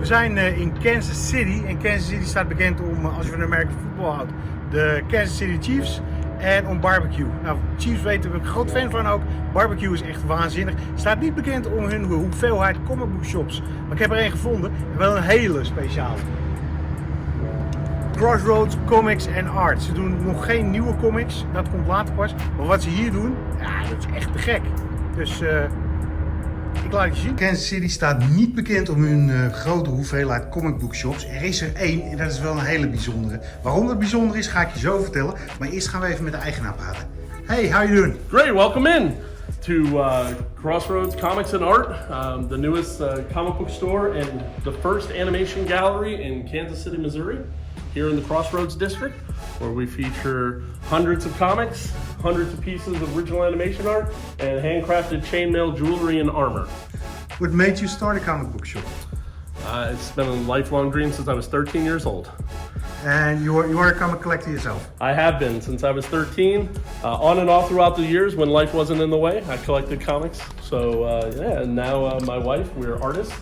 We zijn in Kansas City en Kansas City staat bekend om, als je van Amerikaanse voetbal houdt, de Kansas City Chiefs en om barbecue. Nou, Chiefs weten we, een groot fan van ook. Barbecue is echt waanzinnig. Staat niet bekend om hun hoeveelheid comic book shops, maar ik heb er één gevonden en wel een hele speciale. Crossroads Comics and Art. Ze doen nog geen nieuwe comics, dat komt later pas. Maar wat ze hier doen, ja, dat is echt te gek. Dus ik laat het je zien. Kansas City staat niet bekend om hun grote hoeveelheid comic book shops. Er is er één en dat is wel een hele bijzondere. Waarom dat bijzonder is, ga ik je zo vertellen. Maar eerst gaan we even met de eigenaar praten. Hey, how you doing? Great, welcome in to Crossroads Comics and Art, the newest comic book store and the first animation gallery in Kansas City, Missouri, here in the Crossroads district, where we feature hundreds of comics, hundreds of pieces of original animation art, and handcrafted chainmail jewelry and armor. What made you start a comic book shop? It's been a lifelong dream since I was 13 years old. And you are a comic collector yourself? I have been since I was 13, on and off throughout the years when life wasn't in the way. I collected comics. So yeah, and now my wife, we're artists,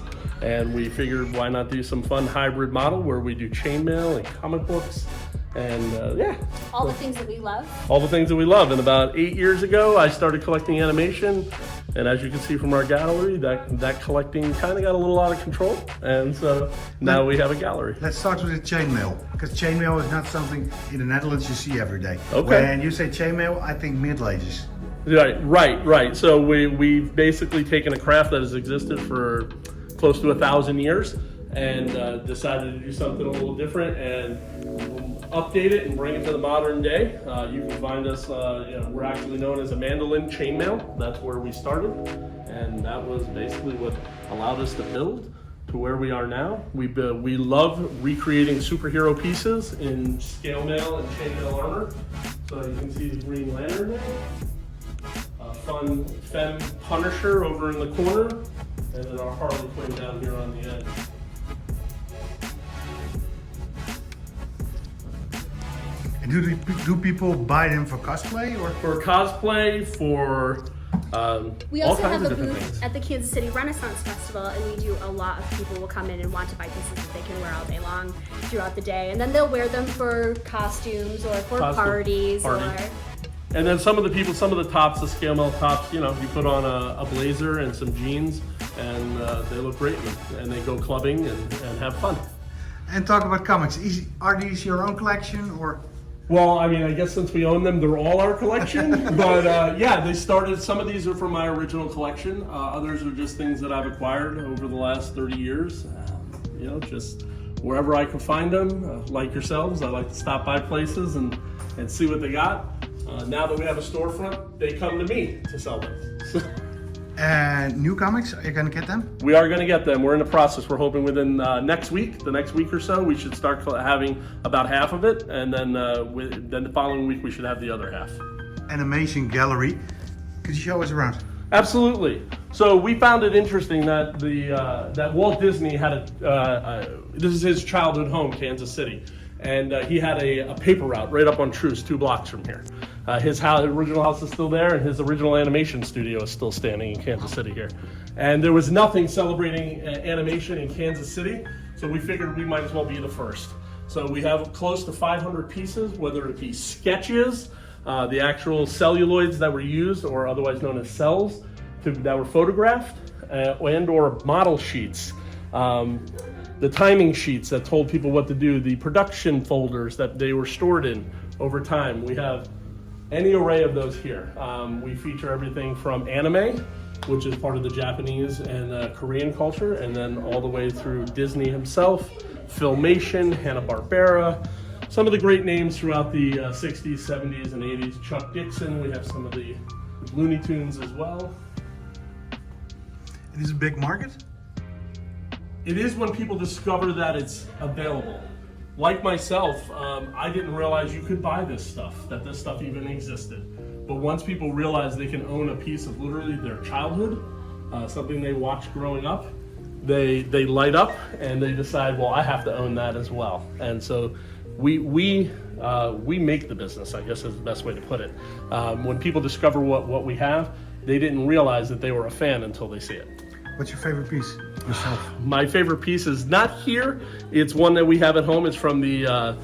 and we figured why not do some fun hybrid model where we do chainmail and comic books and yeah. All the things that we love. All the things that we love. And about 8 years ago, I started collecting animation. And as you can see from our gallery, that collecting kind of got a little out of control. And so now we have a gallery. Let's start with the chainmail, because chainmail is not something in the Netherlands you see every day. Okay. When you say chainmail, I think Middle Ages. Right. So we've basically taken a craft that has existed for close to 1,000 years and decided to do something a little different and update it and bring it to the modern day. You can find us, we're actually known as a mandolin chainmail. That's where we started, and that was basically what allowed us to build to where we are now. We love recreating superhero pieces in scale mail and chainmail armor. So you can see the Green Lantern there, fun Femme Punisher over in the corner, and then our Harley Quinn down here on the edge. And do people buy them for cosplay or? For cosplay, for We all also have kinds a of different booth things. at the Kansas City Renaissance Festival, and we do a lot of people will come in and want to buy pieces that they can wear all day long throughout the day, and then they'll wear them for costumes or for parties. And then some of the tops, the scale mail tops, you put on a blazer and some jeans, and they look great, and they go clubbing and have fun. And talk about comics. Are these your own collection or? Well, I mean, I guess since we own them, they're all our collection. But yeah, they started, some of these are from my original collection. Others are just things that I've acquired over the last 30 years. Just wherever I can find them, like yourselves, I like to stop by places and see what they got. Now that we have a storefront, they come to me to sell them. And new comics, are you gonna get them? We are going to get them. We're in the process. We're hoping within the next week or so, we should start having about half of it, and then then the following week we should have the other half. Animation gallery. Could you show us around? Absolutely. So we found it interesting that that Walt Disney had this is his childhood home, Kansas City, and he had a paper route right up on Truce, 2 blocks from here. His original house is still there, and his original animation studio is still standing in Kansas City here. And there was nothing celebrating animation in Kansas City, so we figured we might as well be the first. So we have close to 500 pieces, whether it be sketches, the actual celluloids that were used, or otherwise known as cells, that were photographed, and or model sheets. The timing sheets that told people what to do, the production folders that they were stored in over time. We have any array of those here. We feature everything from anime, which is part of the Japanese and Korean culture, and then all the way through Disney himself, Filmation, Hanna-Barbera, some of the great names throughout the 60s, 70s, and 80s. Chuck Dixon, we have some of the Looney Tunes as well. It is a big market? It is when people discover that it's available. Like myself, I didn't realize you could buy this stuff, that this stuff even existed. But once people realize they can own a piece of literally their childhood, something they watched growing up, they light up and they decide, well, I have to own that as well. And so we make the business, I guess is the best way to put it. When people discover what we have, they didn't realize that they were a fan until they see it. What's your favorite piece yourself? My favorite piece is not here. It's one that we have at home. It's from the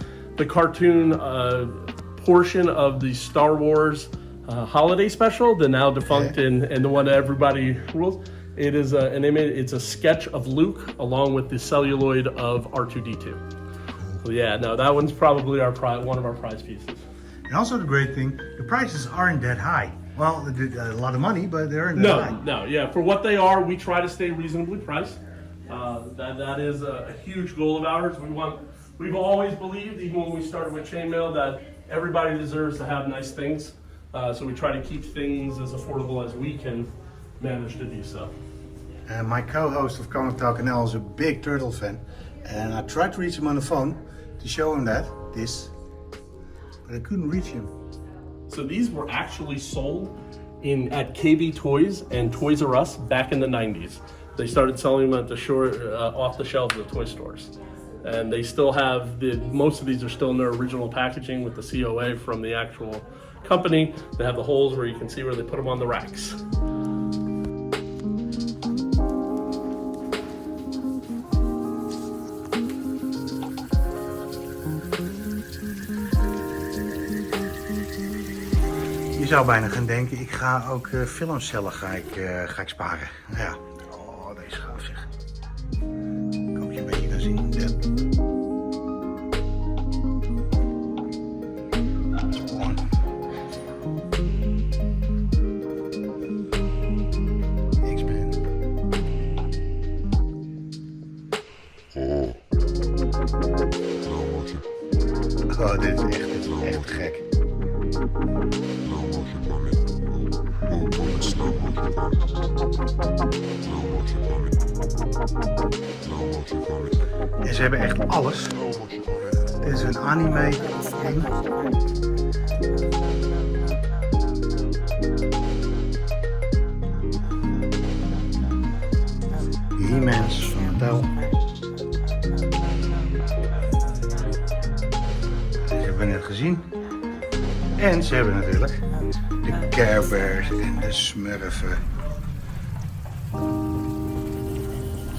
cartoon portion of the Star Wars holiday special, the now defunct and the one that everybody rules. It is an image. It's a sketch of Luke along with the celluloid of R2-D2. So yeah, no, that one's probably one of our prize pieces. And also the great thing, the prices aren't that high. Well, a lot of money, but they aren't that high. No, yeah. For what they are, we try to stay reasonably priced. That is a huge goal of ours. We've always believed, even when we started with chainmail, that everybody deserves to have nice things. So we try to keep things as affordable as we can manage to do so. My co-host of Comic Talk NL is a big Turtle fan, and I tried to reach him on the phone to show him but I couldn't reach him. So these were actually sold at KB Toys and Toys R Us back in the 90s. They started selling them at off the shelves of the toy stores. And they still have, most of these are still in their original packaging with the COA from the actual company. They have the holes where you can see where they put them on the racks. Je zou bijna gaan denken, ik ga ook filmcellen ga ik sparen. Nou ja, deze is gaaf zeg. Ik hoop je een beetje kan zien. Ja. X-Men. Oh, dit is echt gek. En ze hebben echt alles. Dit is een anime ding. He-Mans van Mattel. Deze hebben we net gezien. En ze hebben natuurlijk de Care Bears en de Smurfen.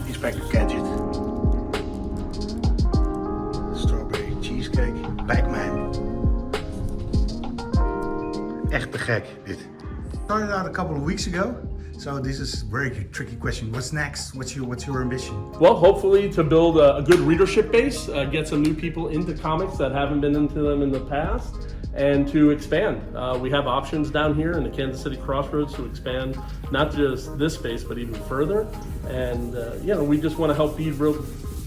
Inspector Gadget. Strawberry Cheesecake. Pac-Man. Echt te gek dit. Started out a couple of weeks ago. So this is a very tricky question. What's next? What's your ambition? Well, hopefully to build a good readership base, get some new people into comics that haven't been into them in the past, and to expand. We have options down here in the Kansas City Crossroads to expand not just this space, but even further. And we just want to help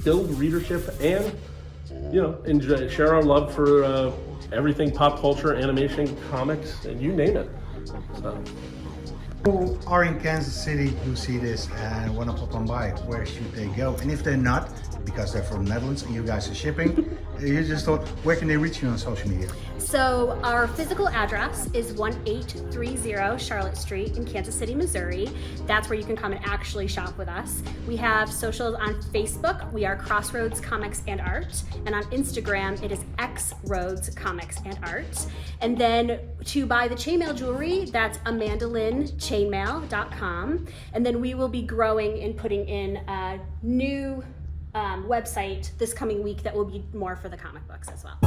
build readership and share our love for everything pop culture, animation, comics, and you name it. So. People are in Kansas City who see this and want to pop on by. Where should they go? And if they're not, because they're from the Netherlands and you guys are shipping, you just thought, where can they reach you on social media? So our physical address is 1830 Charlotte Street in Kansas City, Missouri. That's where you can come and actually shop with us. We have socials on Facebook. We are Crossroads Comics and Art. And on Instagram, it is X-Roads Comics and Art. And then to buy the chainmail jewelry, that's amandalynnchainmail.com. And then we will be growing and putting in a new website this coming week that will be more for the comic books as well.